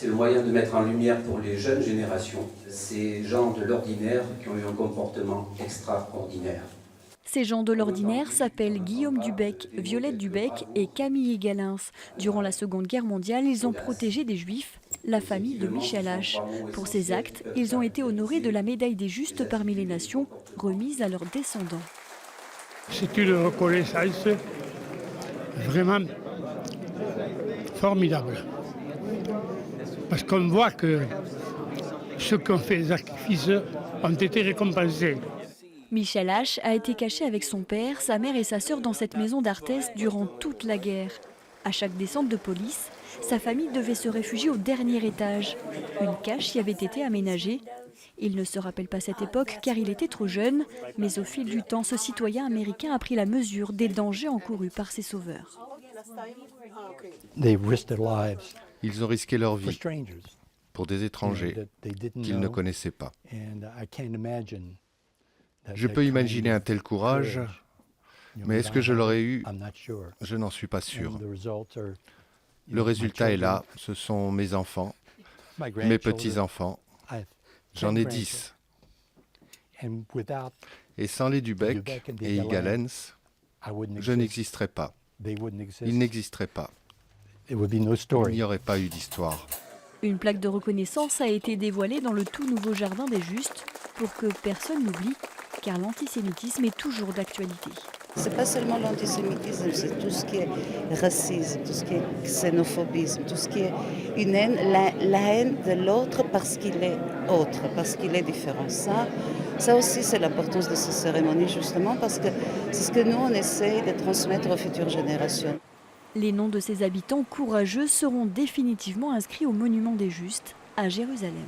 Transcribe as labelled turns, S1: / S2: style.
S1: C'est le moyen de mettre en lumière pour les jeunes générations ces gens de l'ordinaire qui ont eu un comportement extraordinaire.
S2: Ces gens de l'ordinaire s'appellent Guillaume Dubec, Violette Dubec et Camille Galins. Durant la Seconde Guerre mondiale, ils ont protégé des Juifs, la famille de Michel H. Pour ces actes, ils ont été honorés de la médaille des Justes parmi les nations, remise à leurs descendants.
S3: C'est une reconnaissance vraiment formidable. Parce qu'on voit que ceux qui ont fait les sacrifices ont été récompensés.
S2: Michel H. a été caché avec son père, sa mère et sa sœur dans cette maison d'Arthès durant toute la guerre. À chaque descente de police, sa famille devait se réfugier au dernier étage. Une cache y avait été aménagée. Il ne se rappelle pas cette époque car il était trop jeune, mais au fil du temps, ce citoyen américain a pris la mesure des dangers encourus par ses sauveurs.
S4: Ils ont risqué leur vie pour des étrangers qu'ils ne connaissaient pas. Je peux imaginer un tel courage, mais est-ce que je l'aurais eu? Je n'en suis pas sûr. Le résultat est là, ce sont mes enfants, mes petits-enfants. J'en ai 10. Et sans les Dubec et Galens, je n'existerais pas. Ils n'existeraient pas. Il n'y aurait pas eu d'histoire.
S2: Une plaque de reconnaissance a été dévoilée dans le tout nouveau jardin des Justes pour que personne n'oublie, car l'antisémitisme est toujours d'actualité.
S5: C'est pas seulement l'antisémitisme, c'est tout ce qui est racisme, tout ce qui est xénophobisme, tout ce qui est une haine, la haine de l'autre parce qu'il est autre, parce qu'il est différent. Ça aussi, c'est l'importance de ces cérémonies, justement, parce que c'est ce que nous, on essaye de transmettre aux futures générations.
S2: Les noms de ces habitants courageux seront définitivement inscrits au monument des Justes à Jérusalem.